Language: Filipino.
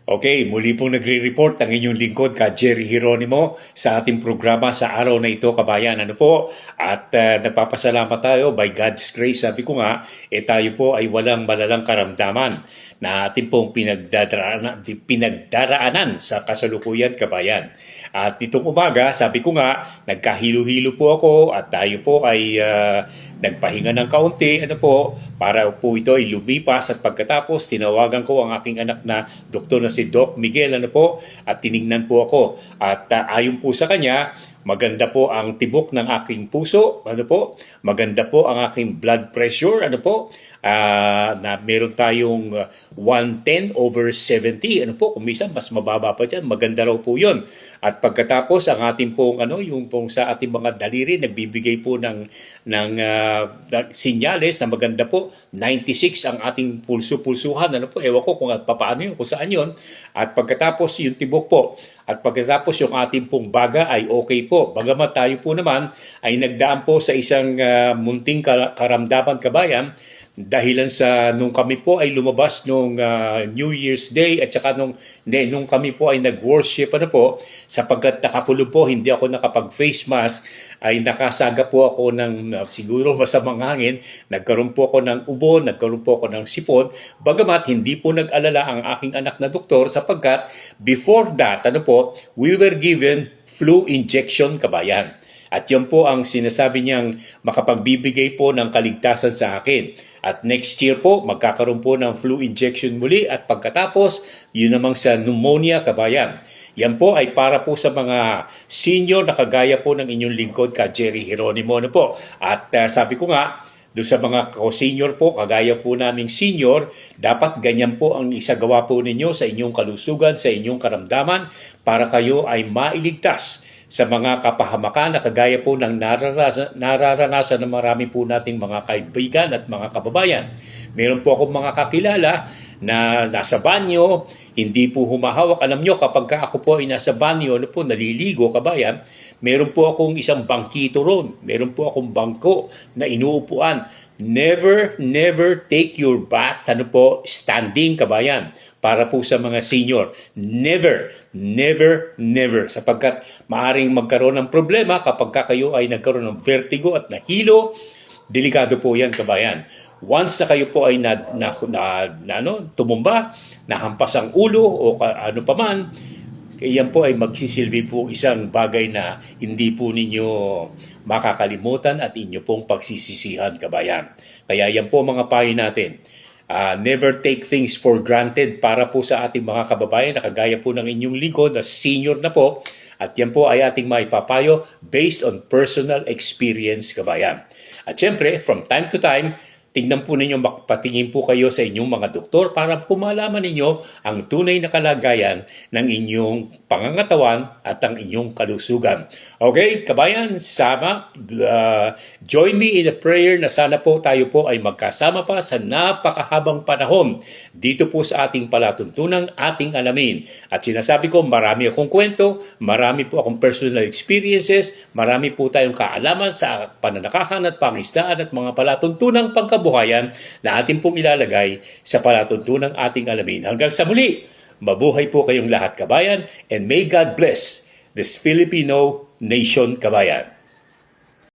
Okay, muli pong nagre-report ang inyong lingkod ka Jerry Geronimo sa ating programa sa araw na ito, kabayan. Ano po? At nagpapasalamat tayo by God's grace. Sabi ko nga, tayo po ay walang malalang karamdaman na ating pong pinagdaraanan sa kasalukuyan, kabayan. At itong umaga, sabi ko nga, nagkahilo-hilo po ako at tayo po ay nagpahinga ng kaunti, para po ito ay lumipas at pagkatapos tinawagan ko ang aking anak na doktor na si Doc Miguel, at tiningnan po ako. At ayon po sa kanya, maganda po ang tibok ng aking puso, maganda po ang aking blood pressure, na meron tayong 110/70, kung minsan mas mababa pa dyan, maganda raw po yun. At pagkatapos, ang ating pong, yung pong sa ating mga daliri, nagbibigay po ng sinyales na maganda po, 96 ang ating pulso-pulsuhan, ewan ko kung at paano yun, kung saan yun. At pagkatapos, yung tibok po, at pagkatapos yung ating pong baga ay okay po. Bagamat tayo po naman ay nagdaan po sa isang munting karamdaman, kabayan, dahilan sa nung kami po ay lumabas nung New Year's Day at saka nung kami po ay nag-worship, sapagkat nakakulong po, hindi ako nakapag-face mask, ay nakasaga po ako ng siguro masamang hangin, nagkaroon po ako ng ubo, nagkaroon po ako ng sipon, bagamat hindi po nag-alala ang aking anak na doktor sapagkat before that, we were given flu injection, kabayan. At yan po ang sinasabi niyang makapagbibigay po ng kaligtasan sa akin. At next year po, magkakaroon po ng flu injection muli at pagkatapos, yun namang sa pneumonia, kabayan. Yan po ay para po sa mga senior na kagaya po ng inyong lingkod ka Jerry Geronimo, At sabi ko nga, doon sa mga senior po, kagaya po naming senior, dapat ganyan po ang isagawa po ninyo sa inyong kalusugan, sa inyong karamdaman, para kayo ay mailigtas sa mga kapahamakan na kagaya po ng nararanasan ng marami po nating mga kaibigan at mga kababayan. Meron po akong mga kakilala na nasa banyo, hindi po humahawak. Alam nyo, kapag ako po ay nasa banyo, naliligo, kabayan, meron po akong isang bangkito ron. Meron po akong bangko na inuupuan. Never take your bath, standing, kabayan, para po sa mga senior. Never. Sapagkat maaaring magkaroon ng problema kapag kayo ay nagkaroon ng vertigo at nahilo. Delikado po yan, kabayan. Once na kayo po ay tumumba, nahampas ang ulo o ano paman, yan po ay magsisilbi po isang bagay na hindi po ninyo makakalimutan at inyo pong pagsisisihan, kabayan. Kaya yan po mga payo natin. Never take things for granted para po sa ating mga kababayan na kagaya po ng inyong lingkod na senior na po. At yan po ay ating maipapayo based on personal experience, kabayan. At syempre, from time to time, tingnan po ninyo, patingin po kayo sa inyong mga doktor para po malaman ninyo ang tunay na kalagayan ng inyong pangangatawan at ang inyong kalusugan. Okay, kabayan, join me in a prayer na sana po tayo po ay magkasama pa sa napakahabang panahon dito po sa ating palatuntunang ating alamin. At sinasabi ko, marami akong kwento, marami po akong personal experiences, marami po tayong kaalaman sa pananakahan at pangisdaan at mga palatuntunang pagkabuhayan na ating pong ilalagay sa palatuntunang ating alamin. Hanggang sa muli, mabuhay po kayong lahat, kabayan, and may God bless this Filipino nation, kabayan.